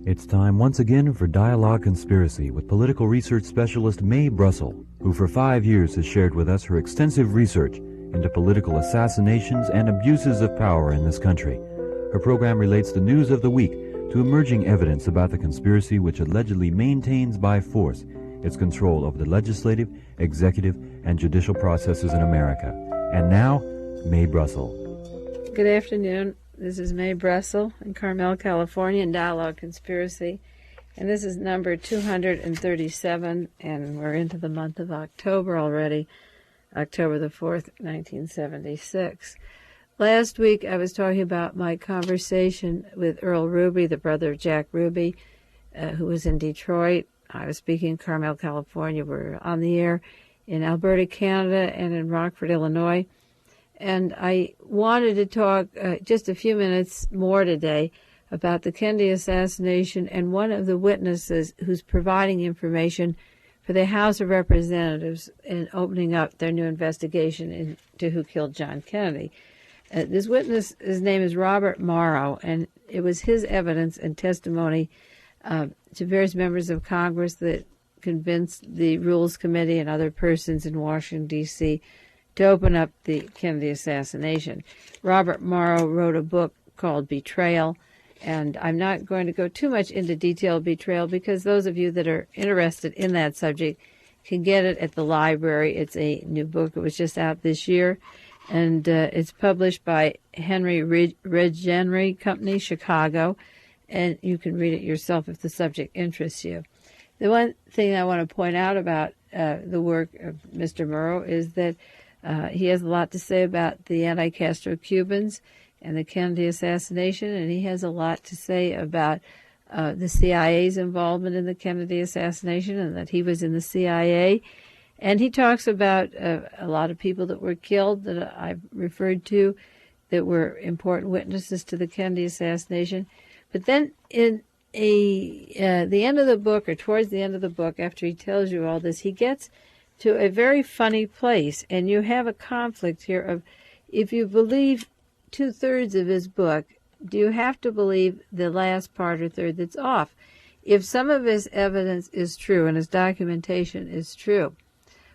It's time once again for Dialogue Conspiracy with political research specialist Mae Brussell, who for 5 years has shared with us her extensive research into political assassinations and abuses of power in this country. Her program relates the news of the week to emerging evidence about the conspiracy which allegedly maintains by force its control over the legislative, executive, and judicial processes in America. And now, Mae Brussell. Good afternoon. This is Mae Brussell in Carmel, California, in Dialogue Conspiracy. And this is number 237, and we're into the month of October already, October the 4th, 1976. Last week I was talking about my conversation with Earl Ruby, the brother of Jack Ruby, who was in Detroit. I was speaking in Carmel, California. We're on the air in Alberta, Canada, and in Rockford, Illinois. And I wanted to talk just a few minutes more today about the Kennedy assassination and one of the witnesses who's providing information for the House of Representatives in opening up their new investigation into who killed John Kennedy. This witness, his name is Robert Morrow, and it was his evidence and testimony to various members of Congress that convinced the Rules Committee and other persons in Washington, D.C., to open up the Kennedy assassination. Robert Morrow wrote a book called Betrayal, and I'm not going to go too much into detailed betrayal because those of you that are interested in that subject can get it at the library. It's a new book. It was just out this year, and it's published by Henry Regenry Company, Chicago, and you can read it yourself if the subject interests you. The one thing I want to point out about the work of Mr. Morrow is that he has a lot to say about the anti-Castro Cubans and the Kennedy assassination, and he has a lot to say about the CIA's involvement in the Kennedy assassination and that he was in the CIA. And he talks about a lot of people that were killed that I've referred to that were important witnesses to the Kennedy assassination. But then in the end of the book, or towards the end of the book, after he tells you all this, he gets to a very funny place, and you have a conflict here of, if you believe 2/3 of his book, do you have to believe the last part or third that's off? If some of his evidence is true and his documentation is true,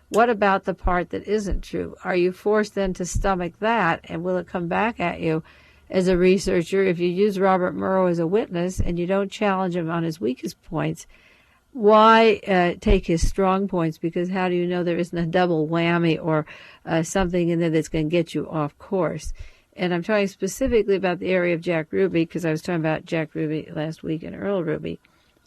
what about the part that isn't true? Are you forced then to stomach that, and will it come back at you as a researcher if you use Robert Morrow as a witness and you don't challenge him on his weakest points? Why take his strong points? Because how do you know there isn't a double whammy or something in there that's going to get you off course? And I'm talking specifically about the area of Jack Ruby because I was talking about Jack Ruby last week and Earl Ruby.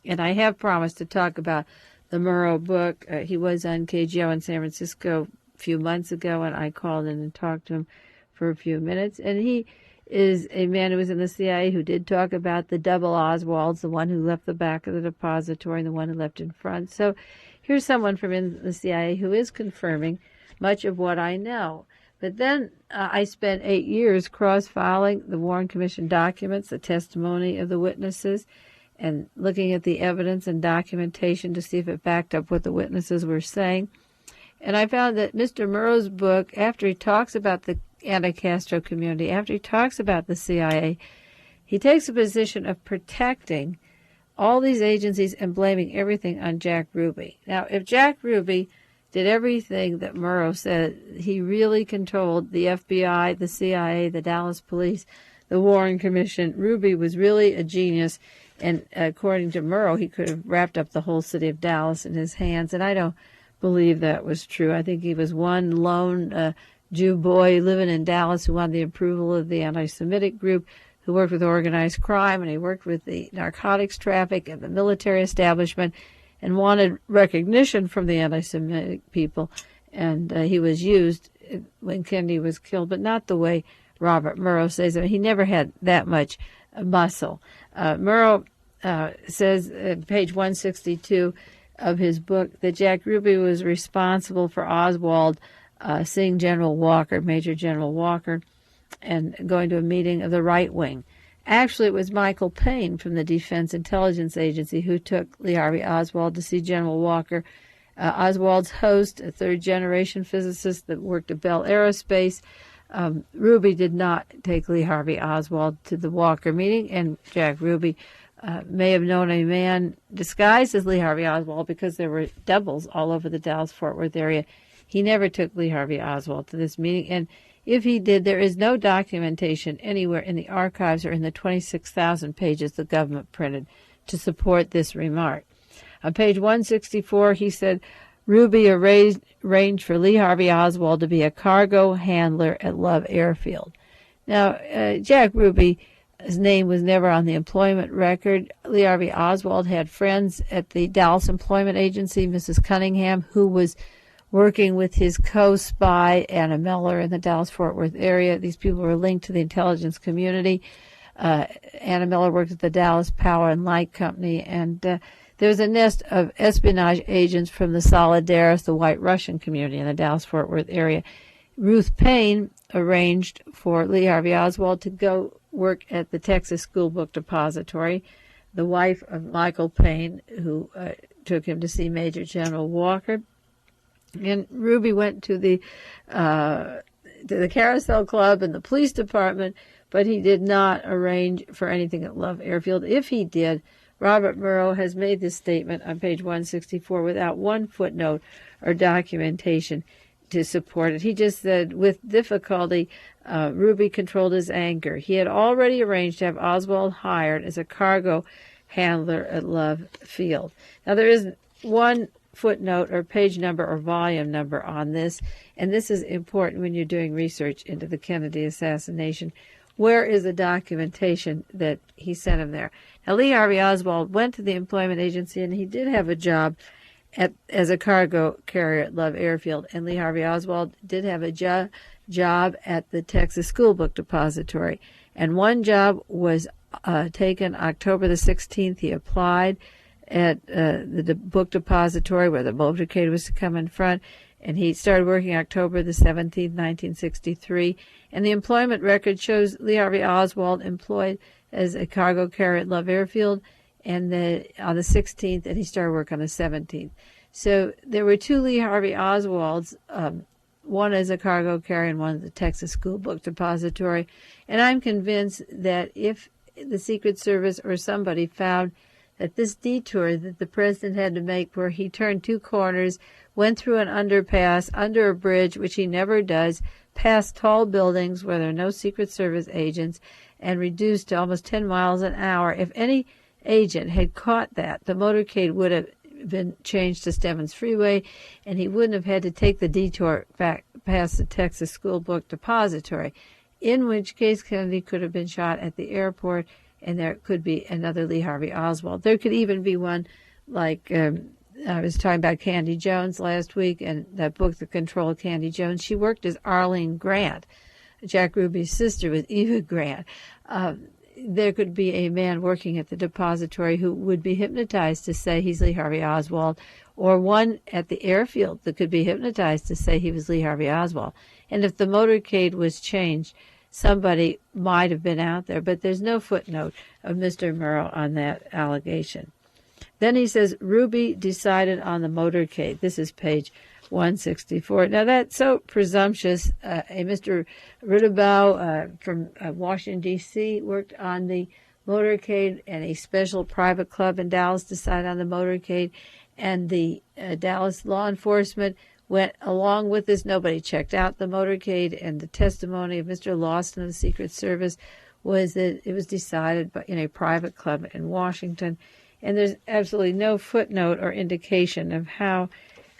And I have promised to talk about the Morrow book. He was on KGO in San Francisco a few months ago, and I called in and talked to him for a few minutes. And he is a man who was in the CIA who did talk about the double Oswalds, the one who left the back of the depository and the one who left in front. So here's someone from in the CIA who is confirming much of what I know. But then I spent 8 years cross-filing the Warren Commission documents, the testimony of the witnesses, and looking at the evidence and documentation to see if it backed up what the witnesses were saying. And I found that Mr. Morrow's book, after he talks about the anti-Castro community, after he talks about the CIA, he takes a position of protecting all these agencies and blaming everything on Jack Ruby. Now, if Jack Ruby did everything that Morrow said, he really controlled the FBI, the CIA, the Dallas police, the Warren Commission. Ruby was really a genius, and according to Morrow, he could have wrapped up the whole city of Dallas in his hands, and I don't believe that was true. I think he was one lone Jew boy living in Dallas who wanted the approval of the anti-Semitic group, who worked with organized crime, and he worked with the narcotics traffic and the military establishment and wanted recognition from the anti-Semitic people. And he was used when Kennedy was killed, but not the way Robert Morrow says it. He never had that much muscle. Morrow says at page 162 of his book that Jack Ruby was responsible for Oswald seeing General Walker, Major General Walker, and going to a meeting of the right wing. Actually, it was Michael Payne from the Defense Intelligence Agency who took Lee Harvey Oswald to see General Walker. Oswald's host, a third-generation physicist that worked at Bell Aerospace, Ruby did not take Lee Harvey Oswald to the Walker meeting, and Jack Ruby may have known a man disguised as Lee Harvey Oswald because there were doubles all over the Dallas-Fort Worth area. He never took Lee Harvey Oswald to this meeting, and if he did, there is no documentation anywhere in the archives or in the 26,000 pages the government printed to support this remark. On page 164, he said, Ruby arranged for Lee Harvey Oswald to be a cargo handler at Love Airfield. Now, Jack Ruby's name was never on the employment record. Lee Harvey Oswald had friends at the Dallas Employment Agency, Mrs. Cunningham, who was working with his co-spy, Anna Miller, in the Dallas-Fort Worth area. These people were linked to the intelligence community. Anna Miller worked at the Dallas Power and Light Company, and there was a nest of espionage agents from the Solidaris, the White Russian community in the Dallas-Fort Worth area. Ruth Payne arranged for Lee Harvey Oswald to go work at the Texas School Book Depository, the wife of Michael Payne, who took him to see Major General Walker. And Ruby went to the Carousel Club and the police department, but he did not arrange for anything at Love Airfield. If he did, Robert Murrow has made this statement on page 164 without one footnote or documentation to support it. He just said, with difficulty, Ruby controlled his anger. He had already arranged to have Oswald hired as a cargo handler at Love Field. Now, there is one footnote or page number or volume number on this, and this is important when you're doing research into the Kennedy assassination. Where is the documentation that he sent him there? Now, Lee Harvey Oswald went to the employment agency, and he did have a job as a cargo carrier at Love Airfield, and Lee Harvey Oswald did have a job at the Texas School Book Depository, and one job was taken October the 16th. He applied at the book depository where the motorcade was to come in front, and he started working October the 17th, 1963. And the employment record shows Lee Harvey Oswald employed as a cargo carrier at Love Airfield, and on the 16th, and he started work on the 17th. So there were two Lee Harvey Oswalds, one as a cargo carrier and one at the Texas School Book Depository. And I'm convinced that if the Secret Service or somebody found that this detour that the president had to make, where he turned two corners, went through an underpass, under a bridge, which he never does, past tall buildings where there are no Secret Service agents, and reduced to almost 10 miles an hour, if any agent had caught that, the motorcade would have been changed to Stevens Freeway, and he wouldn't have had to take the detour back past the Texas School Book Depository, in which case Kennedy could have been shot at the airport, and there could be another Lee Harvey Oswald. There could even be one like, I was talking about Candy Jones last week, and that book, The Control of Candy Jones. She worked as Arlene Grant, Jack Ruby's sister, with Eva Grant. There could be a man working at the depository who would be hypnotized to say he's Lee Harvey Oswald, or one at the airfield that could be hypnotized to say he was Lee Harvey Oswald. And if the motorcade was changed, somebody might have been out there, but there's no footnote of Mr. Murrow on that allegation. Then he says, Ruby decided on the motorcade. This is page 164. Now, that's so presumptuous. Mr. Rudabaugh from Washington, D.C., worked on the motorcade, and a special private club in Dallas decided on the motorcade, and the Dallas law enforcement went along with this. Nobody checked out the motorcade, and the testimony of Mr. Lawson of the Secret Service was that it was decided in a private club in Washington, and there's absolutely no footnote or indication of how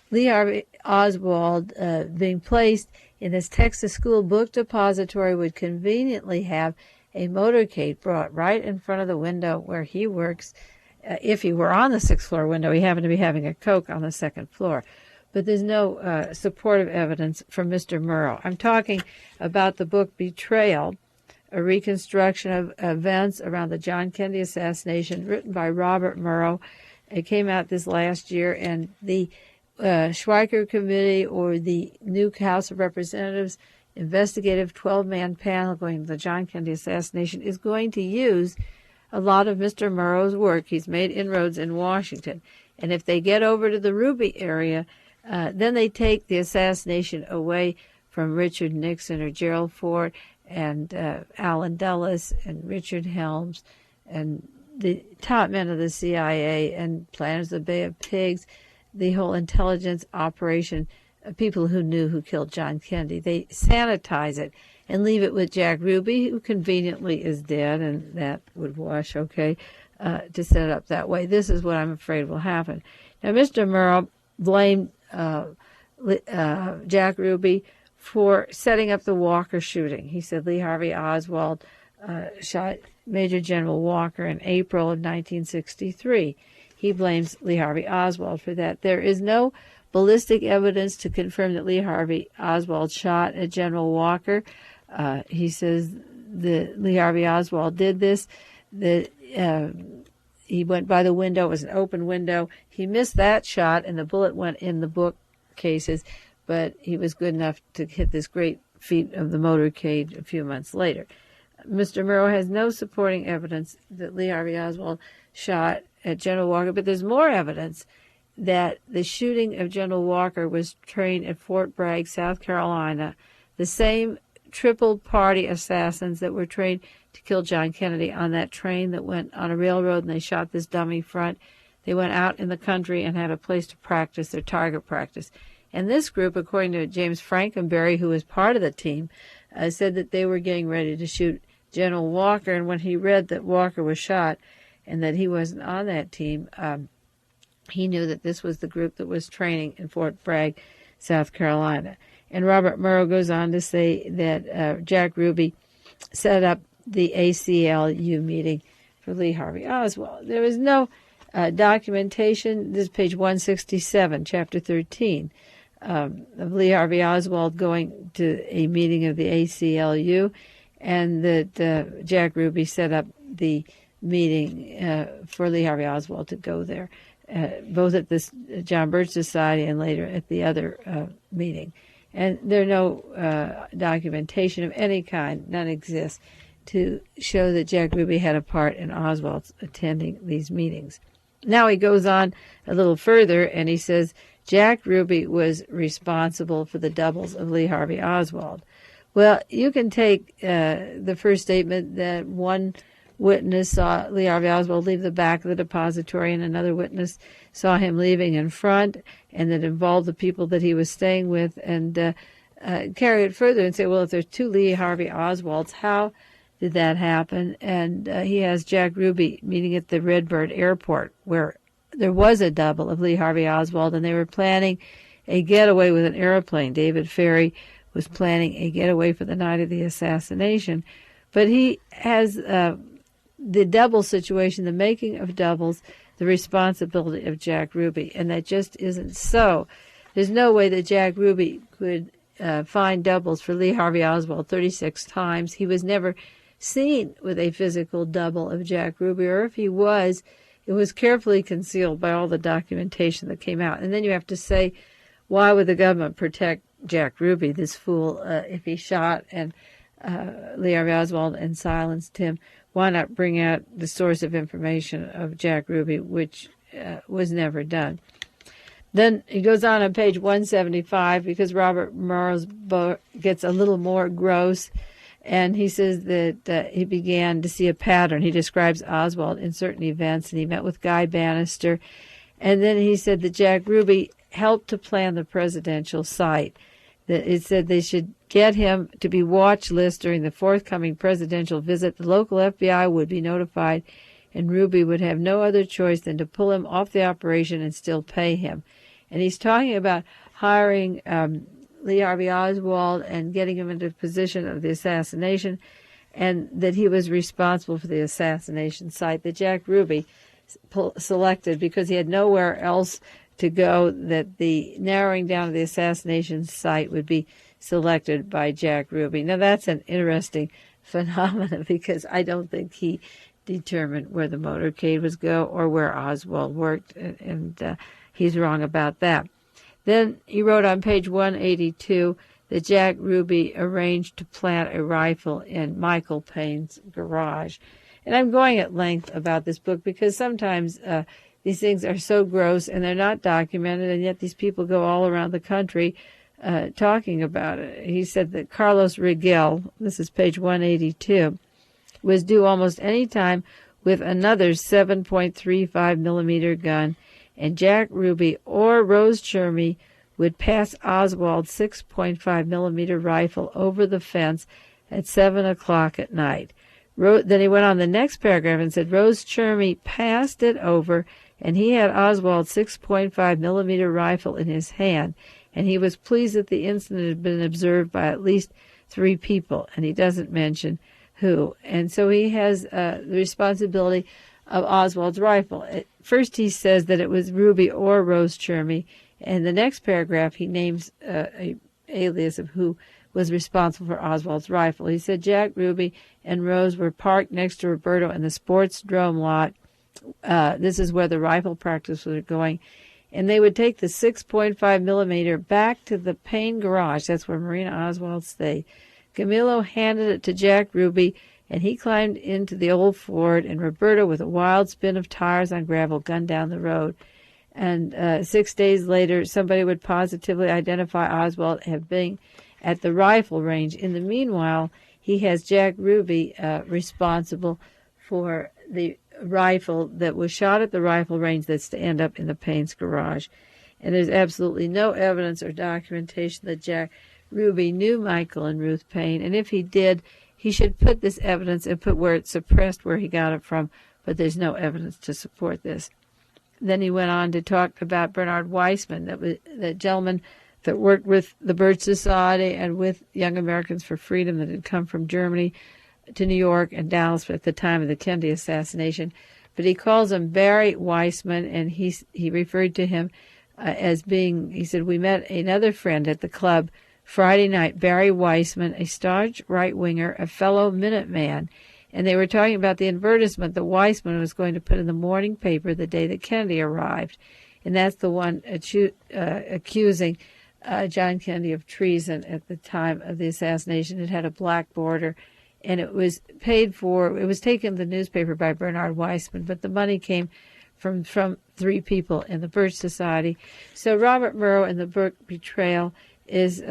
Lee Harvey Oswald being placed in this Texas School Book Depository would conveniently have a motorcade brought right in front of the window where he works. If he were on the sixth floor window, he happened to be having a Coke on the second floor. But there's no supportive evidence from Mr. Murrow. I'm talking about the book Betrayal, a reconstruction of events around the John Kennedy assassination, written by Robert Murrow. It came out this last year, and the Schweiker Committee, or the new House of Representatives investigative 12-man panel going to the John Kennedy assassination, is going to use a lot of Mr. Murrow's work. He's made inroads in Washington. And if they get over to the Ruby area, then they take the assassination away from Richard Nixon or Gerald Ford and Allen Dulles and Richard Helms and the top men of the CIA and planners of the Bay of Pigs, the whole intelligence operation, people who knew who killed John Kennedy, they sanitize it and leave it with Jack Ruby, who conveniently is dead, and that would wash okay, to set it up that way. This is what I'm afraid will happen. Now, Mr. Murrow blamed Jack Ruby for setting up the Walker shooting. He said Lee Harvey Oswald shot Major General Walker in April of 1963. He blames Lee Harvey Oswald for that. There is no ballistic evidence to confirm that Lee Harvey Oswald shot at General Walker. He says that Lee Harvey Oswald did this. He went by the window. It was an open window. He missed that shot, and the bullet went in the bookcases, but he was good enough to hit this great feat of the motorcade a few months later. Mr. Murrow has no supporting evidence that Lee Harvey Oswald shot at General Walker, but there's more evidence that the shooting of General Walker was trained at Fort Bragg, South Carolina, the same triple-party assassins that were trained to kill John Kennedy on that train that went on a railroad, and they shot this dummy front. They went out in the country and had a place to practice their target practice. And this group, according to James Frankenberry, who was part of the team, said that they were getting ready to shoot General Walker, and when he read that Walker was shot and that he wasn't on that team, he knew that this was the group that was training in Fort Bragg, South Carolina. And Robert Murrow goes on to say that Jack Ruby set up the ACLU meeting for Lee Harvey Oswald. There was no documentation. This is page 167, chapter 13, of Lee Harvey Oswald going to a meeting of the ACLU, and that Jack Ruby set up the meeting for Lee Harvey Oswald to go there, both at this John Birch Society and later at the other meeting. And there's no documentation of any kind, none exists, to show that Jack Ruby had a part in Oswald's attending these meetings. Now he goes on a little further, and he says Jack Ruby was responsible for the doubles of Lee Harvey Oswald. Well, you can take the first statement that one witness saw Lee Harvey Oswald leave the back of the depository, and another witness saw him leaving in front, and that involved the people that he was staying with, and carry it further and say, well, if there's two Lee Harvey Oswalds, how did that happen? And he has Jack Ruby meeting at the Redbird Airport, where there was a double of Lee Harvey Oswald, and they were planning a getaway with an airplane. David Ferry was planning a getaway for the night of the assassination. But he has the double situation, the making of doubles, the responsibility of Jack Ruby, and that just isn't so. There's no way that Jack Ruby could find doubles for Lee Harvey Oswald 36 times. He was never seen with a physical double of Jack Ruby, or if he was, it was carefully concealed by all the documentation that came out. And then you have to say, why would the government protect Jack Ruby, this fool, if he shot and Lee Harvey Oswald and silenced him? Why not bring out the source of information of Jack Ruby, which was never done? Then he goes on page 175, because Robert Murrow's book gets a little more gross, and he says that he began to see a pattern. He describes Oswald in certain events, and he met with Guy Bannister, and then he said that Jack Ruby helped to plan the presidential site. That it said they should get him to be watch list during the forthcoming presidential visit. The local FBI would be notified, and Ruby would have no other choice than to pull him off the operation and still pay him. And he's talking about hiring Lee Harvey Oswald and getting him into the position of the assassination, and that he was responsible for the assassination site that Jack Ruby selected because he had nowhere else to go, that the narrowing down of the assassination site would be selected by Jack Ruby. Now, that's an interesting phenomenon, because I don't think he determined where the motorcade was go or where Oswald worked, and he's wrong about that. Then he wrote on page 182 that Jack Ruby arranged to plant a rifle in Michael Payne's garage. And I'm going at length about this book because sometimes these things are so gross and they're not documented, and yet these people go all around the country talking about it. He said that Carlos Rigel, this is page 182, was due almost any time with another 7.35 millimeter gun, and Jack Ruby or Rose Cheremie would pass Oswald's 6.5 millimeter rifle over the fence at 7 o'clock at night. Then he went on the next paragraph and said Rose Cheremie passed it over, and he had Oswald's 6.5 millimeter rifle in his hand, and he was pleased that the incident had been observed by at least 3 people, and he doesn't mention who. And so he has the responsibility of Oswald's rifle. At first he says that it was Ruby or Rose Cheremie, and the next paragraph he names a alias of who was responsible for Oswald's rifle. He said Jack Ruby and Rose were parked next to Roberto in the sports drome lot. This is where the rifle practice was going. And they would take the 6.5 millimeter back to the Payne garage. That's where Marina Oswald stayed. Camilo handed it to Jack Ruby, and he climbed into the old Ford, and Roberto, with a wild spin of tires on gravel, gunned down the road. And 6 days later, somebody would positively identify Oswald as being at the rifle range. In the meanwhile, he has Jack Ruby responsible for the rifle that was shot at the rifle range that's to end up in the Payne's garage. And there's absolutely no evidence or documentation that Jack Ruby knew Michael and Ruth Payne, and if he did, he should put this evidence and put where it's suppressed where he got it from, but there's no evidence to support this. Then he went on to talk about Bernard Weissman, that gentleman that worked with the Birch Society and with Young Americans for Freedom that had come from Germany to New York and Dallas at the time of the Kennedy assassination. But he calls him Barry Weissman, and he referred to him as being, he said, we met another friend at the club Friday night, Barry Weissman, a staunch right-winger, a fellow Minuteman, and they were talking about the advertisement that Weissman was going to put in the morning paper the day that Kennedy arrived, and that's the one accusing John Kennedy of treason at the time of the assassination. It had a black border, and it was paid for. It was taken in the newspaper by Bernard Weissman, but the money came from 3 people in the Birch Society. So Robert Murrow in the book Betrayal is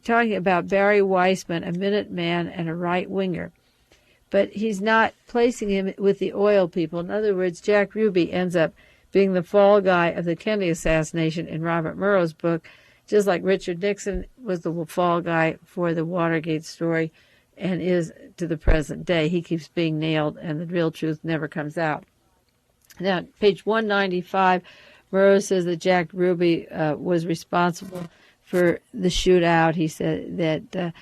talking about Barry Weissman, a Minuteman and a right-winger. But he's not placing him with the oil people. In other words, Jack Ruby ends up being the fall guy of the Kennedy assassination in Robert Murrow's book, just like Richard Nixon was the fall guy for the Watergate story and is to the present day. He keeps being nailed, and the real truth never comes out. Now, page 195, Murrow says that Jack Ruby was responsible for the shootout. He said that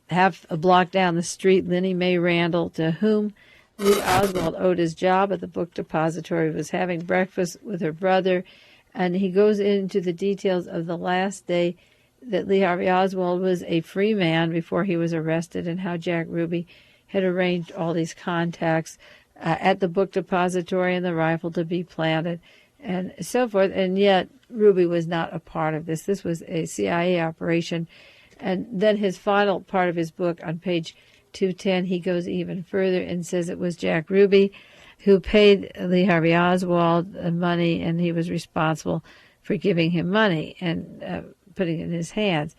half a block down the street, Linnie Mae Randall, to whom Lee Oswald owed his job at the book depository, was having breakfast with her brother, and he goes into the details of the last day that Lee Harvey Oswald was a free man before he was arrested, and how Jack Ruby had arranged all these contacts at the book depository and the rifle to be planted, and so forth. And yet Ruby was not a part of this. This was a CIA operation. And then his final part of his book on page 210, he goes even further and says it was Jack Ruby who paid Lee Harvey Oswald money, and he was responsible for giving him money and putting it in his hands.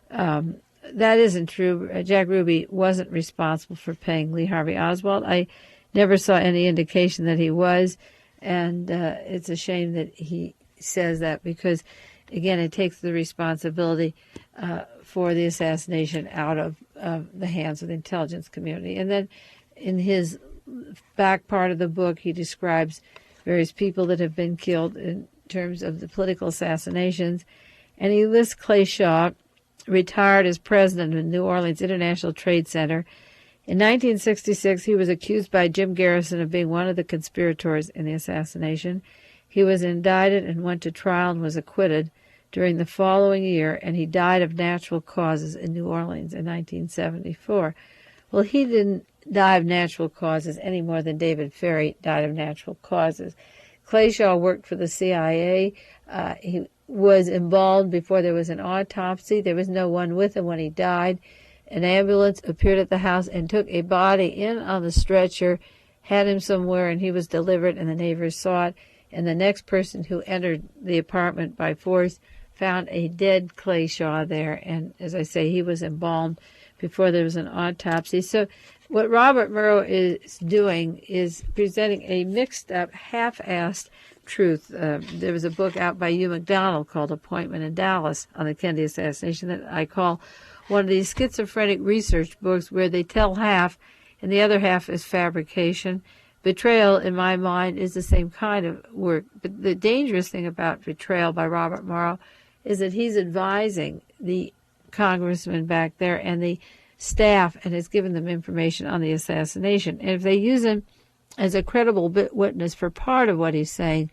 That isn't true. Jack Ruby wasn't responsible for paying Lee Harvey Oswald. I never saw any indication that he was, and it's a shame that he says that, because, again, it takes the responsibility for the assassination out of the hands of the intelligence community. And then in his back part of the book, he describes various people that have been killed in terms of the political assassinations. And he lists Clay Shaw, retired as president of New Orleans International Trade Center. In 1966, he was accused by Jim Garrison of being one of the conspirators in the assassination. He was indicted and went to trial and was acquitted during the following year, and he died of natural causes in New Orleans in 1974. Well, he didn't die of natural causes any more than David Ferrie died of natural causes. Clay Shaw worked for the CIA. He was embalmed before there was an autopsy. There was no one with him when he died. An ambulance appeared at the house and took a body in on the stretcher, had him somewhere, and he was delivered, and the neighbors saw it. And the next person who entered the apartment by force found a dead Clay Shaw there. And as I say, he was embalmed before there was an autopsy. So What Robert Murrow is doing is presenting a mixed-up, half-assed truth. There was a book out by Hugh McDonald called Appointment in Dallas on the Kennedy assassination that I call one of these schizophrenic research books where they tell half and the other half is fabrication. Betrayal, in my mind, is the same kind of work. But the dangerous thing about Betrayal by Robert Murrow is that he's advising the congressman back there and the staff and has given them information on the assassination. And if they use him as a credible witness for part of what he's saying,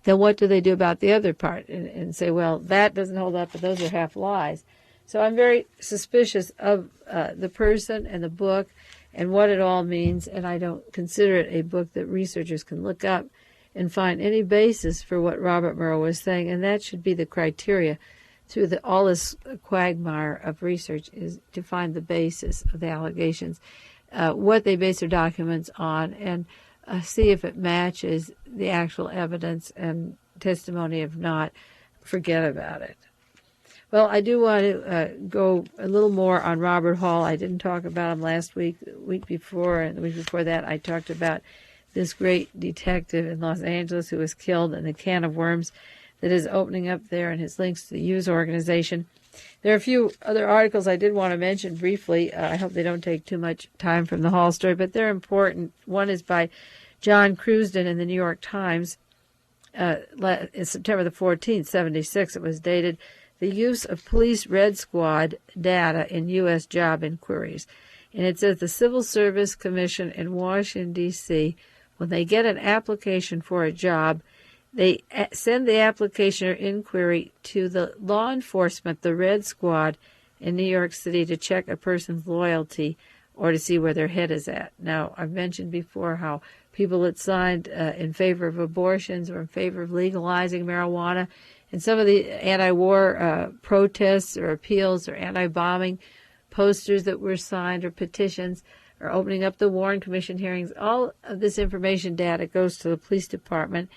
then what do they do about the other part? And say, well, that doesn't hold up, but those are half lies. So I'm very suspicious of the person and the book and what it all means, and I don't consider it a book that researchers can look up and find any basis for what Robert Murrow was saying, and that should be the criteria through all this quagmire of research, is to find the basis of the allegations, what they base their documents on, and see if it matches the actual evidence and testimony. If not, forget about it. Well, I do want to go a little more on Robert Hall. I didn't talk about him last week, the week before, and the week before that I talked about this great detective in Los Angeles who was killed, and the can of worms that is opening up there, and his links to the Hughes organization. There are a few other articles I did want to mention briefly. I hope they don't take too much time from the Hall story, but they're important. One is by John Crewsden in the New York Times. September the 14th, 76, it was dated, "The Use of Police Red Squad Data in U.S. Job Inquiries." And it says the Civil Service Commission in Washington, D.C., when they get an application for a job, they send the application or inquiry to the law enforcement, the Red Squad in New York City, to check a person's loyalty or to see where their head is at. Now, I've mentioned before how people that signed in favor of abortions or in favor of legalizing marijuana, and some of the anti-war protests or appeals or anti-bombing posters that were signed or petitions or opening up the Warren Commission hearings, all of this information data goes to the police department.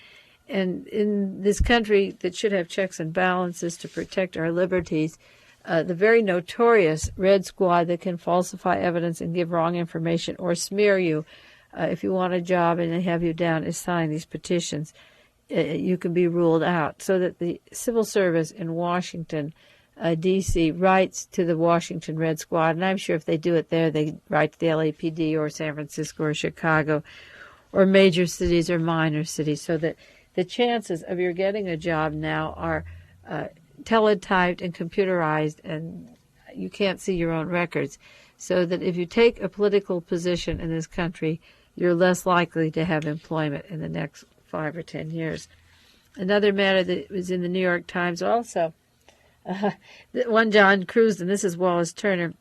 And in this country that should have checks and balances to protect our liberties, the very notorious Red Squad that can falsify evidence and give wrong information or smear you if you want a job and they have you down as signing these petitions, you can be ruled out. So that the civil service in Washington, D.C., writes to the Washington Red Squad, and I'm sure if they do it there, they write to the LAPD or San Francisco or Chicago or major cities or minor cities, so that the chances of your getting a job now are teletyped and computerized, and you can't see your own records. So that if you take a political position in this country, you're less likely to have employment in the next 5 or 10 years. Another matter that was in the New York Times also, one John Crewsden, this is Wallace Turner,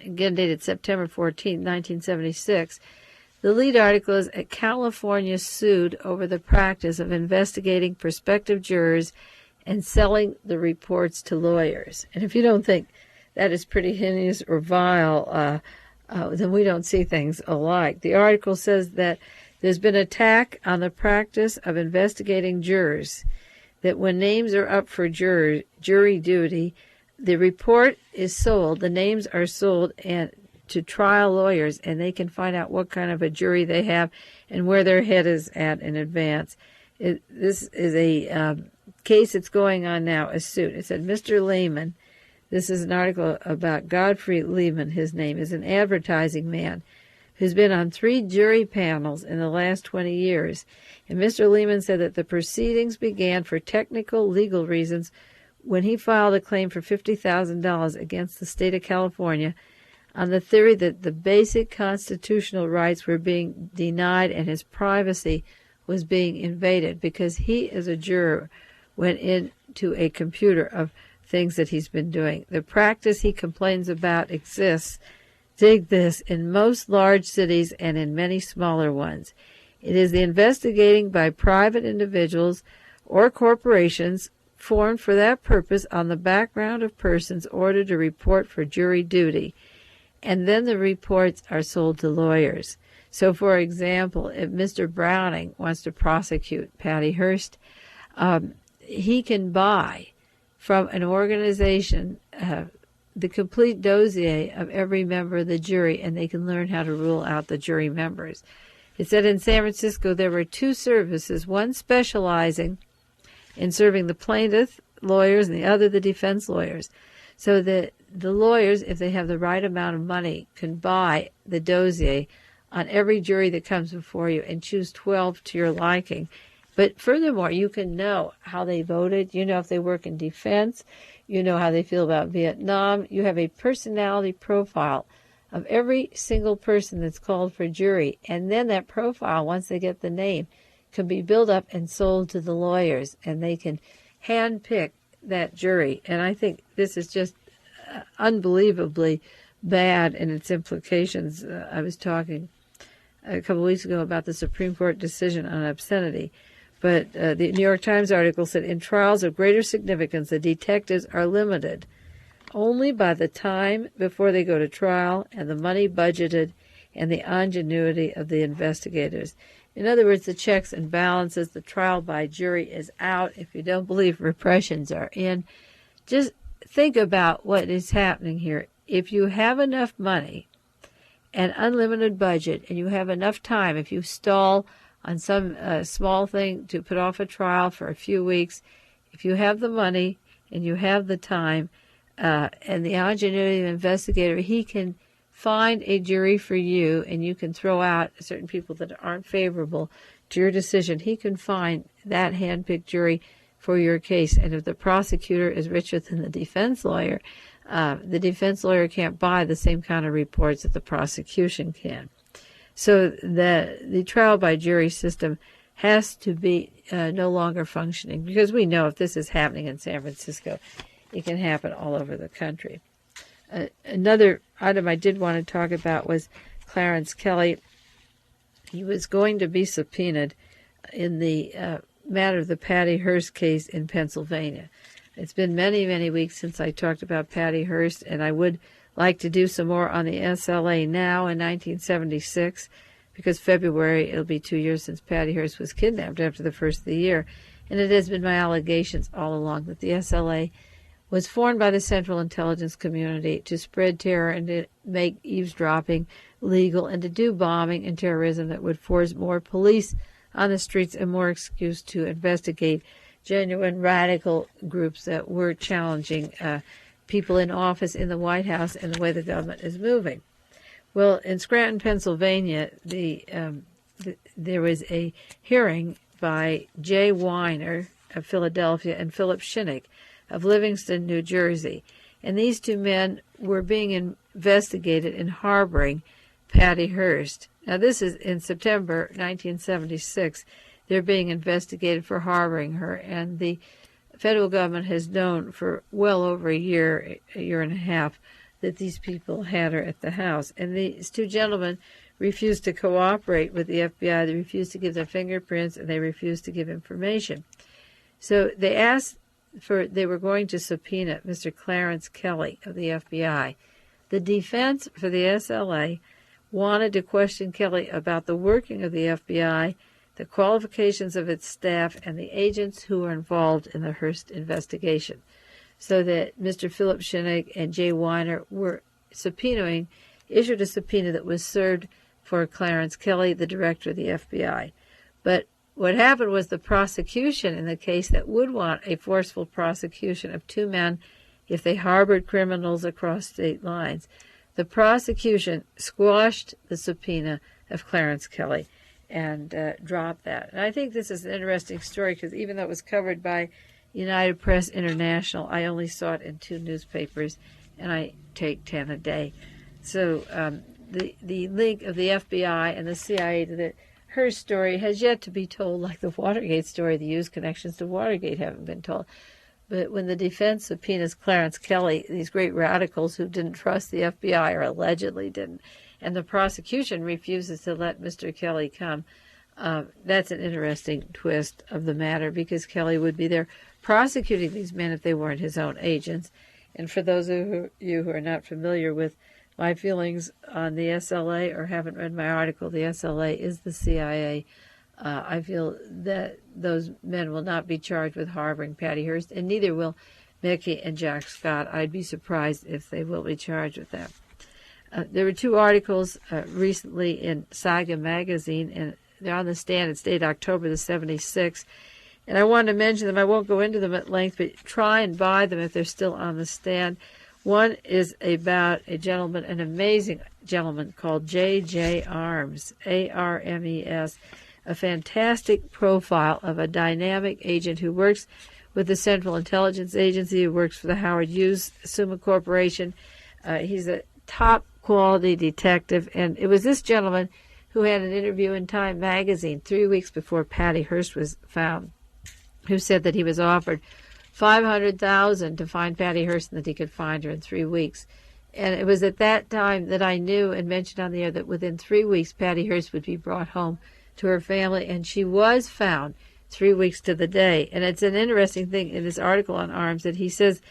again dated September 14, 1976. The lead article is, "California sued over the practice of investigating prospective jurors and selling the reports to lawyers." And if you don't think that is pretty heinous or vile, then we don't see things alike. The article says that there's been an attack on the practice of investigating jurors, that when names are up for jury duty, the report is sold, the names are sold, and to trial lawyers, and they can find out what kind of a jury they have and where their head is at in advance. This is a case that's going on now, a suit. It said, Mr. Lehman, this is an article about Godfrey Lehman, his name, is an advertising man who's been on 3 jury panels in the last 20 years. And Mr. Lehman said that the proceedings began for technical legal reasons when he filed a claim for $50,000 against the state of California on the theory that the basic constitutional rights were being denied and his privacy was being invaded because he, as a juror, went into a computer of things that he's been doing. The practice he complains about exists, dig this, in most large cities and in many smaller ones. It is the investigating by private individuals or corporations formed for that purpose on the background of persons ordered to report for jury duty. And then the reports are sold to lawyers. So, for example, if Mr. Browning wants to prosecute Patty Hearst, he can buy from an organization the complete dossier of every member of the jury, and they can learn how to rule out the jury members. It said in San Francisco there were 2 services, one specializing in serving the plaintiff lawyers and the other the defense lawyers. So that the lawyers, if they have the right amount of money, can buy the dossier on every jury that comes before you and choose 12 to your liking. But furthermore, you can know how they voted. You know if they work in defense. You know how they feel about Vietnam. You have a personality profile of every single person that's called for jury. And then that profile, once they get the name, can be built up and sold to the lawyers, and they can handpick that jury. And I think this is just unbelievably bad in its implications. I was talking a couple of weeks ago about the Supreme Court decision on obscenity. But the New York Times article said, in trials of greater significance, the detectives are limited only by the time before they go to trial and the money budgeted and the ingenuity of the investigators. In other words, the checks and balances, the trial by jury is out. If you don't believe repressions are in, just think about what is happening here. If you have enough money and unlimited budget and you have enough time, if you stall on some small thing to put off a trial for a few weeks, if you have the money and you have the time and the ingenuity of the investigator, he can find a jury for you, and you can throw out certain people that aren't favorable to your decision. He can find that hand-picked jury for your case. And if the prosecutor is richer than the defense lawyer can't buy the same kind of reports that the prosecution can. So the trial by jury system has to be no longer functioning, because we know if this is happening in San Francisco, it can happen all over the country. Another item I did want to talk about was Clarence Kelly. He was going to be subpoenaed in the matter of the Patty Hearst case in Pennsylvania. It's been many, many weeks since I talked about Patty Hearst, and I would like to do some more on the SLA now in 1976, because February it'll be 2 years since Patty Hearst was kidnapped after the first of the year. And it has been my allegations all along that the SLA was formed by the Central Intelligence Community to spread terror and to make eavesdropping legal and to do bombing and terrorism that would force more police on the streets and more excuse to investigate genuine radical groups that were challenging people in office in the White House and the way the government is moving. Well, in Scranton, Pennsylvania, there was a hearing by Jay Weiner of Philadelphia and Philip Shinnick of Livingston, New Jersey. And these 2 men were being investigated in harboring Patty Hearst. Now, this is in September 1976. They're being investigated for harboring her, and the federal government has known for well over a year and a half, that these people had her at the house. And these 2 gentlemen refused to cooperate with the FBI. They refused to give their fingerprints, and they refused to give information. So they were going to subpoena Mr. Clarence Kelly of the FBI. The defense for the SLA wanted to question Kelly about the working of the FBI, the qualifications of its staff, and the agents who were involved in the Hearst investigation. So that Mr. Philip Shinnick and Jay Weiner were issued a subpoena that was served for Clarence Kelly, the director of the FBI. But what happened was the prosecution in the case that would want a forceful prosecution of 2 men if they harbored criminals across state lines, the prosecution squashed the subpoena of Clarence Kelly and dropped that. And I think this is an interesting story, because even though it was covered by United Press International, I only saw it in 2 newspapers, and I take 10 a day. So the link of the FBI and the CIA to her story has yet to be told, like the Watergate story. The used connections to Watergate haven't been told. But when the defense subpoenas Clarence Kelly, these great radicals who didn't trust the FBI or allegedly didn't, and the prosecution refuses to let Mr. Kelly come, that's an interesting twist of the matter, because Kelly would be there prosecuting these men if they weren't his own agents. And for those of you who are not familiar with my feelings on the SLA or haven't read my article, the SLA is the CIA. I feel that those men will not be charged with harboring Patty Hearst, and neither will Mickey and Jack Scott. I'd be surprised if they will be charged with that. There were two articles recently in Saga magazine, and they're on the stand. It's dated October the 76th. And I wanted to mention them. I won't go into them at length, but try and buy them if they're still on the stand. One is about a gentleman, an amazing gentleman called J.J. Arms, A-R-M-E-S, a fantastic profile of a dynamic agent who works with the Central Intelligence Agency, who works for the Howard Hughes Summa Corporation. He's a top-quality detective, and it was this gentleman who had an interview in Time magazine 3 weeks before Patty Hearst was found, who said that he was offered $500,000 to find Patty Hearst and that he could find her in 3 weeks. And it was at that time that I knew and mentioned on the air that within 3 weeks Patty Hearst would be brought home to her family, and she was found 3 weeks to the day. And it's an interesting thing in this article on Arms that he says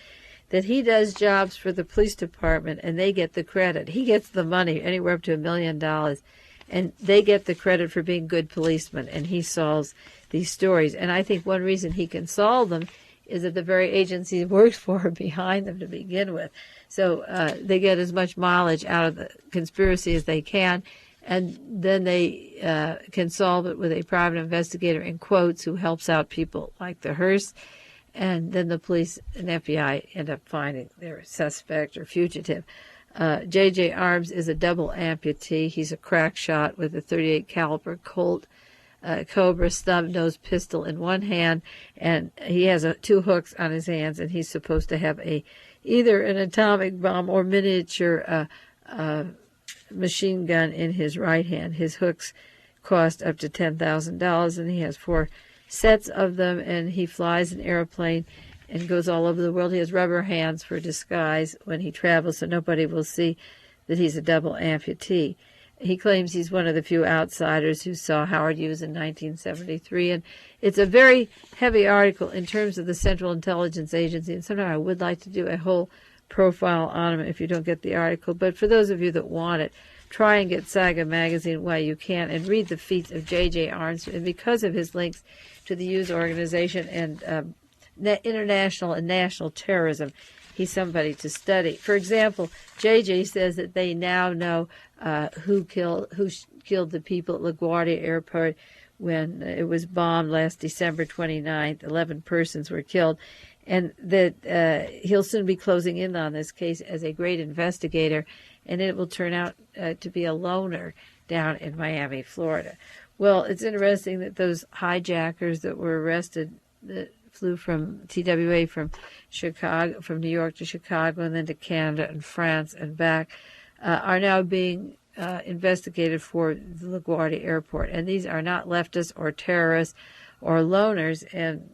that he does jobs for the police department and they get the credit. He gets the money, anywhere up to $1 million, and they get the credit for being good policemen, and he solves these stories. And I think one reason he can solve them is that the very agency he works for are behind them to begin with. So they get as much mileage out of the conspiracy as they can, and then they can solve it with a private investigator, in quotes, who helps out people like the Hearst, and then the police and FBI end up finding their suspect or fugitive. J.J. Arms is a double amputee. He's a crack shot with a .38 caliber Colt Cobra stub-nosed pistol in one hand, and he has two hooks on his hands, and he's supposed to have either an atomic bomb or miniature machine gun in his right hand. His hooks cost up to $10,000, and he has 4 sets of them, and he flies an airplane and goes all over the world. He has rubber hands for disguise when he travels, so nobody will see that he's a double amputee. He claims he's one of the few outsiders who saw Howard Hughes in 1973, and it's a very heavy article in terms of the Central Intelligence Agency, and sometime I would like to do a whole profile on him if you don't get the article. But for those of you that want it, try and get Saga magazine while you can and read the feats of J.J. Arms, and because of his links to the Hughes organization and international and national terrorism, he's somebody to study. For example, J.J. says that they now know who killed the people at LaGuardia Airport when it was bombed last December 29th. 11 persons were killed, and that he'll soon be closing in on this case as a great investigator, and it will turn out to be a loner down in Miami, Florida. Well, it's interesting that those hijackers that were arrested that flew from TWA from Chicago, from New York to Chicago and then to Canada and France and back, are now being investigated for the LaGuardia Airport. And these are not leftists or terrorists or loners. And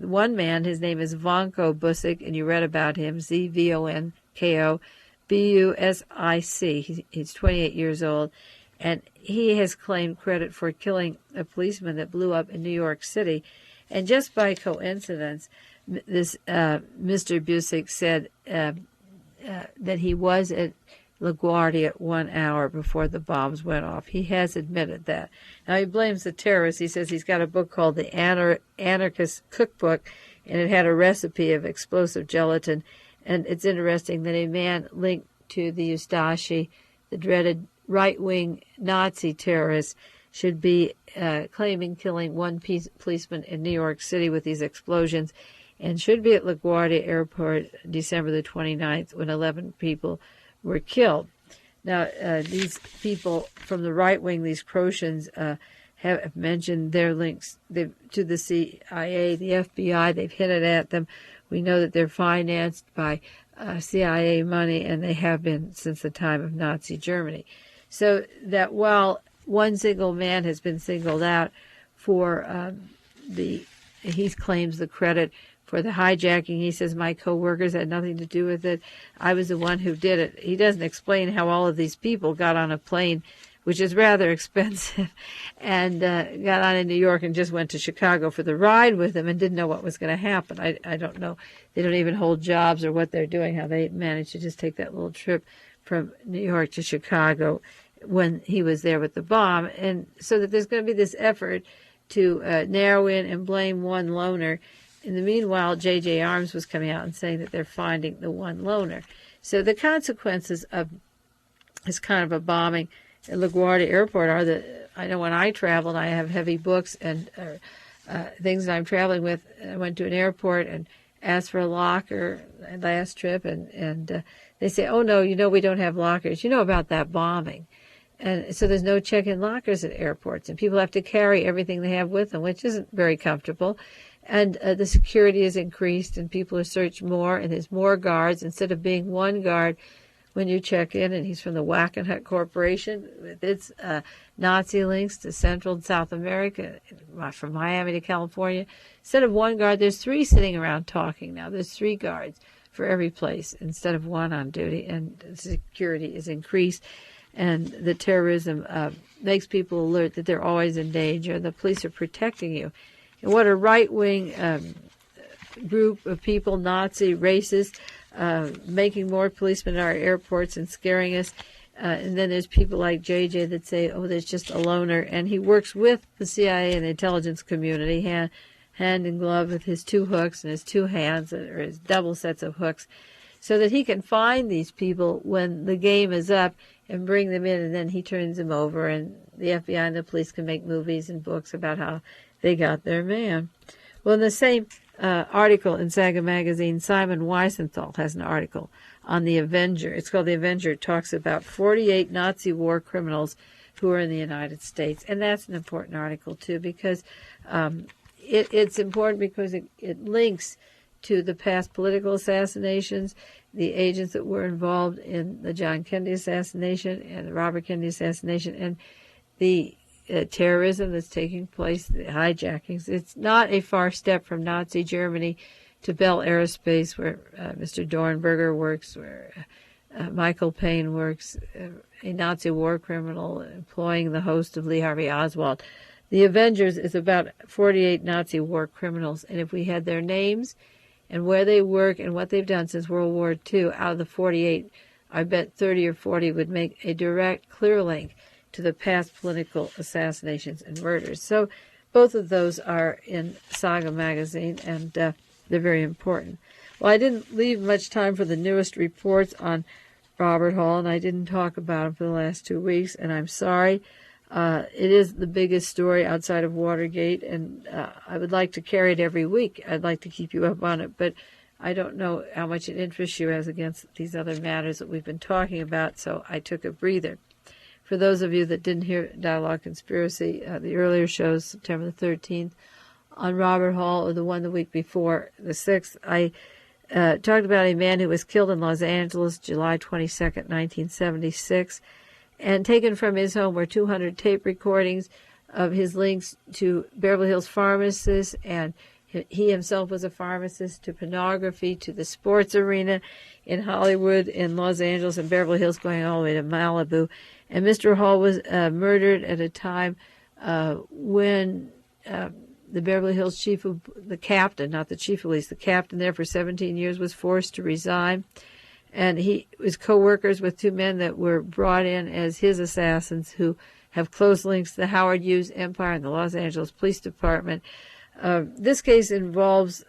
one man, his name is Vonko Busic, and you read about him, Z-V-O-N-K-O B-U-S-I-C. He's 28 years old, and he has claimed credit for killing a policeman that blew up in New York City. And just by coincidence, this Mr. Busick said that he was at LaGuardia at 1 hour before the bombs went off. He has admitted that. Now, he blames the terrorists. He says he's got a book called The Anarchist Cookbook, and it had a recipe of explosive gelatin. And it's interesting that a man linked to the Ustashi, the dreaded right-wing Nazi terrorists, should be claiming killing one policeman in New York City with these explosions, and should be at LaGuardia Airport December the 29th when 11 people were killed. Now, these people from the right wing, these Croatians, have mentioned their links to the CIA, the FBI. They've hinted at them. We know that they're financed by CIA money, and they have been since the time of Nazi Germany. So that while one single man has been singled out for he claims the credit for the hijacking. He says, my co-workers had nothing to do with it. I was the one who did it. He doesn't explain how all of these people got on a plane, which is rather expensive, and got on in New York and just went to Chicago for the ride with him and didn't know what was going to happen. I don't know. They don't even hold jobs or what they're doing, how they managed to just take that little trip from New York to Chicago when he was there with the bomb. And so that there's going to be this effort to narrow in and blame one loner. in the meanwhile, J.J. Arms was coming out and saying that they're finding the one loner. So the consequences of this kind of a bombing at LaGuardia Airport are that I know when I traveled, I have heavy books and things that I'm traveling with. I went to an airport and asked for a locker last trip, and they say, "Oh no, we don't have lockers. You know about that bombing." And so there's no check-in lockers at airports, and people have to carry everything they have with them, which isn't very comfortable. And the security is increased, and people are searched more, and there's more guards. Instead of being one guard when you check in, and he's from the Wackenhut Corporation with its Nazi links to Central and South America, from Miami to California. Instead of one guard, there's three sitting around talking now. There's three guards for every place instead of one on duty, and security is increased. And the terrorism makes people alert that they're always in danger. The police are protecting you. And what a right-wing group of people, Nazi, racist, making more policemen at our airports and scaring us. And then there's people like JJ that say, oh, there's just a loner. And he works with the CIA and the intelligence community, hand in glove with his two hooks and his two hands, or his double sets of hooks, so that he can find these people when the game is up and bring them in, and then he turns them over, and the FBI and the police can make movies and books about how they got their man. Well, in the same article in Saga Magazine, Simon Wiesenthal has an article on the Avenger. It's called The Avenger. It talks about 48 Nazi war criminals who are in the United States. And that's an important article, too, because it's important because it links to the past political assassinations, the agents that were involved in the John Kennedy assassination and the Robert Kennedy assassination, and the terrorism that's taking place, the hijackings. It's not a far step from Nazi Germany to Bell Aerospace, where Mr. Dornberger works, where Michael Payne works, a Nazi war criminal employing the host of Lee Harvey Oswald. The Avengers is about 48 Nazi war criminals, and if we had their names and where they work and what they've done since World War II, out of the 48, I bet 30 or 40 would make a direct, clear link to the past political assassinations and murders. So both of those are in Saga Magazine, and they're very important. Well, I didn't leave much time for the newest reports on Robert Hall, and I didn't talk about him for the last 2 weeks, and I'm sorry. It is the biggest story outside of Watergate, and I would like to carry it every week. I'd like to keep you up on it, but I don't know how much it interests you as against these other matters that we've been talking about, so I took a breather. For those of you that didn't hear Dialogue Conspiracy, the earlier shows, September the 13th, on Robert Hall, or the one the week before, the 6th, I talked about a man who was killed in Los Angeles, July 22nd, 1976, and taken from his home were 200 tape recordings of his links to Beverly Hills pharmacists, and he himself was a pharmacist, to pornography, to the sports arena in Hollywood, in Los Angeles, and Beverly Hills, going all the way to Malibu. And Mr. Hall was murdered at a time when the Beverly Hills chief of the captain, not the chief of police, the captain there for 17 years was forced to resign. And he was co-workers with two men that were brought in as his assassins, who have close links to the Howard Hughes Empire and the Los Angeles Police Department. This case involves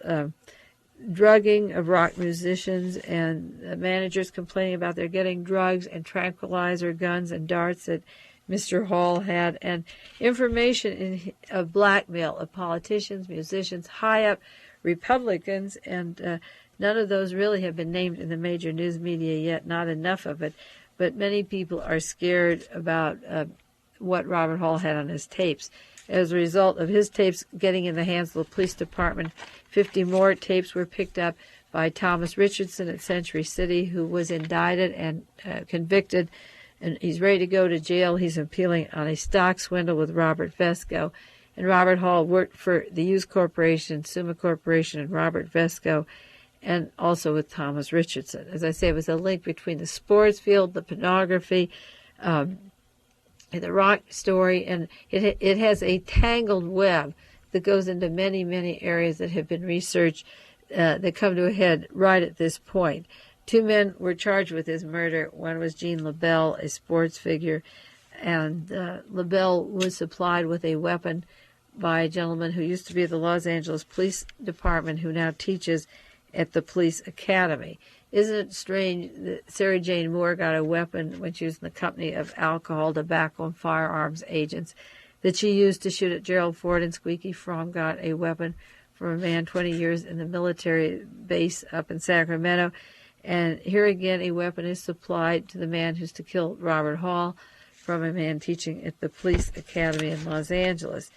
drugging of rock musicians and managers complaining about their getting drugs and tranquilizer guns and darts that Mr. Hall had, and information of blackmail of politicians, musicians, high-up Republicans, and none of those really have been named in the major news media yet, not enough of it. But many people are scared about what Robert Hall had on his tapes. As a result of his tapes getting in the hands of the police department, 50 more tapes were picked up by Thomas Richardson at Century City, who was indicted and convicted, and he's ready to go to jail. He's appealing on a stock swindle with Robert Vesco. And Robert Hall worked for the Hughes Corporation, Summa Corporation, and Robert Vesco, and also with Thomas Richardson. As I say, it was a link between the sports field, the pornography, the rock story, and it has a tangled web that goes into many, many areas that have been researched that come to a head right at this point. Two men were charged with his murder. One was Gene LaBelle, a sports figure, and LaBelle was supplied with a weapon by a gentleman who used to be at the Los Angeles Police Department, who now teaches at the police academy. Isn't it strange that Sarah Jane Moore got a weapon when she was in the company of alcohol, tobacco, and firearms agents that she used to shoot at Gerald Ford, and Squeaky Fromm got a weapon from a man 20 years in the military base up in Sacramento. And here again, a weapon is supplied to the man who's to kill Robert Hall from a man teaching at the police academy in Los Angeles.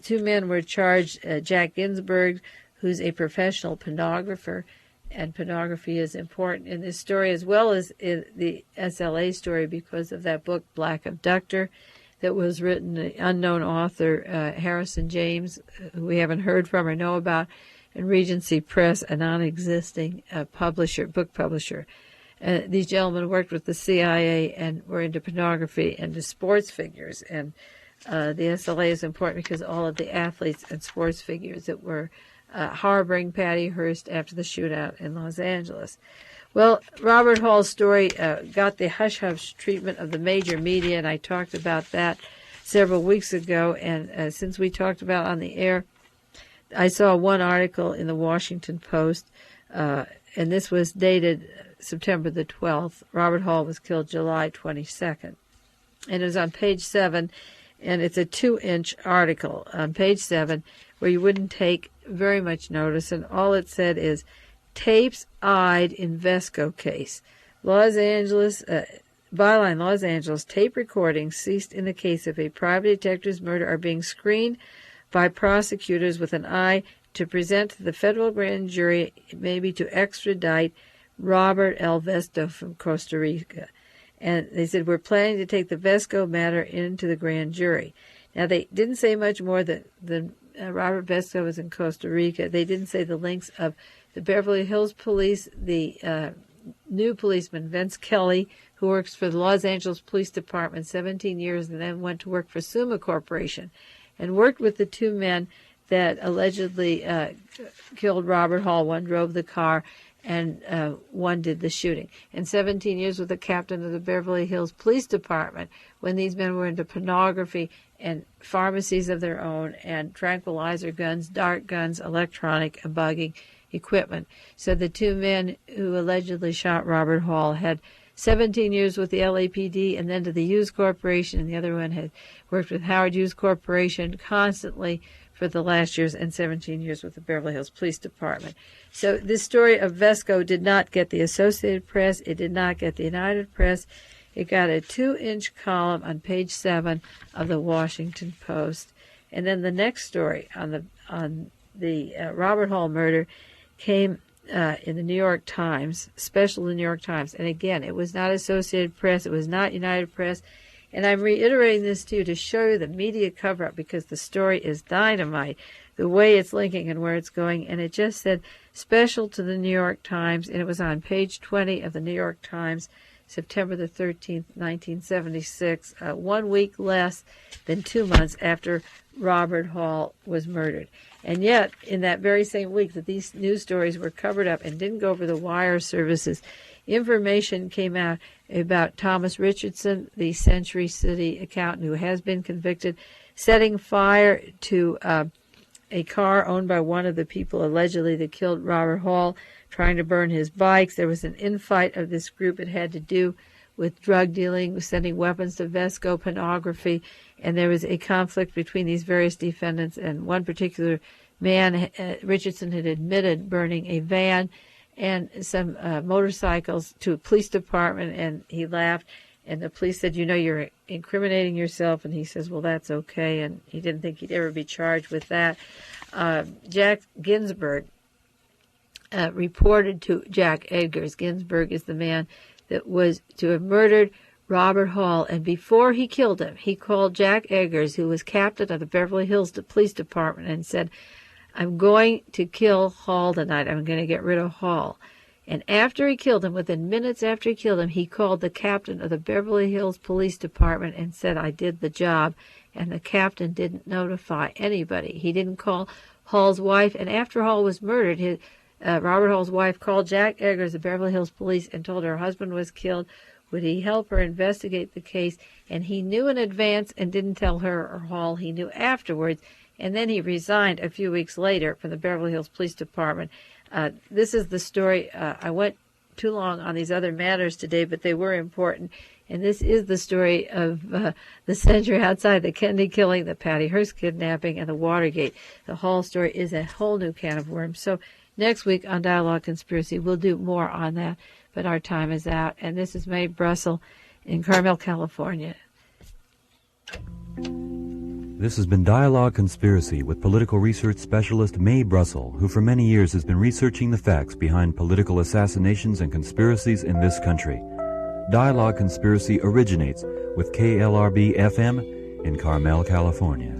Two men were charged, Jack Ginsburg, who's a professional pornographer, and pornography is important in this story as well as in the SLA story because of that book, Black Abductor, that was written, the unknown author, Harrison James, who we haven't heard from or know about, and Regency Press, a non-existing book publisher. These gentlemen worked with the CIA and were into pornography and to sports figures. And the SLA is important because all of the athletes and sports figures that were harboring Patty Hearst after the shootout in Los Angeles. Well, Robert Hall's story got the hush-hush treatment of the major media, and I talked about that several weeks ago. And since we talked about on the air, I saw one article in the Washington Post, and this was dated September the 12th. Robert Hall was killed July 22nd. And it was on page 7, and it's a 2-inch article on page 7 where you wouldn't take very much notice, and all it said is, tapes eyed in Vesco case. Los Angeles, byline, Los Angeles, tape recordings ceased in the case of a private detective's murder are being screened by prosecutors with an eye to present to the federal grand jury, maybe to extradite Robert L. Vesco from Costa Rica. And they said, we're planning to take the Vesco matter into the grand jury. Now, they didn't say much more than Robert Vesco was in Costa Rica. They didn't say the links of the Beverly Hills Police, the new policeman, Vince Kelly, who works for the Los Angeles Police Department 17 years and then went to work for Summa Corporation and worked with the two men that allegedly killed Robert Hall. One drove the car and one did the shooting. And 17 years with the captain of the Beverly Hills Police Department when these men were into pornography and pharmacies of their own and tranquilizer guns, dart guns, electronic and bugging equipment. So the two men who allegedly shot Robert Hall had 17 years with the LAPD and then to the Hughes Corporation, and the other one had worked with Howard Hughes Corporation constantly for the last years and 17 years with the Beverly Hills Police Department. So this story of Vesco did not get the Associated Press. It did not get the United Press. It got a 2-inch column on page 7 of the Washington Post. And then the next story on the Robert Hall murder came in the New York Times, special the New York Times. And again, it was not Associated Press. It was not United Press. And I'm reiterating this to you to show you the media cover-up because the story is dynamite, the way it's linking and where it's going. And it just said special to the New York Times, and it was on page 20 of the New York Times, September the 13th, 1976, 1 week less than 2 months after Robert Hall was murdered. And yet, in that very same week that these news stories were covered up and didn't go over the wire services, information came out about Thomas Richardson, the Century City accountant who has been convicted, setting fire to a car owned by one of the people allegedly that killed Robert Hall, trying to burn his bikes. There was an infight of this group. It had to do with drug dealing, sending weapons to Vesco, pornography, and there was a conflict between these various defendants. And one particular man, Richardson, had admitted burning a van and some motorcycles to a police department, and he laughed. And the police said, you're incriminating yourself. And he says, well, that's okay. And he didn't think he'd ever be charged with that. Jack Ginsburg reported to Jack Edgars. Ginsburg is the man that was to have murdered Robert Hall. And before he killed him, he called Jack Edgars, who was captain of the Beverly Hills Police Department, and said, I'm going to kill Hall tonight. I'm going to get rid of Hall. And after he killed him, within minutes after he killed him, he called the captain of the Beverly Hills Police Department and said, I did the job. And the captain didn't notify anybody. He didn't call Hall's wife. And after Hall was murdered, Robert Hall's wife called Jack Edgars of Beverly Hills Police and told her husband was killed Would he help her investigate the case? And he knew in advance and didn't tell her or Hall. He knew afterwards, and then he resigned a few weeks later from the Beverly Hills Police Department. This is the story. I went too long on these other matters today, but they were important. And this is the story of the century outside, the Kennedy killing, the Patty Hearst kidnapping, and the Watergate. The Hall story is a whole new can of worms. So next week on Dialogue Conspiracy, we'll do more on that, but our time is out. And this is Mae Brussell in Carmel, California. This has been Dialogue Conspiracy with political research specialist Mae Brussell, who for many years has been researching the facts behind political assassinations and conspiracies in this country. Dialogue Conspiracy originates with KLRB FM in Carmel, California.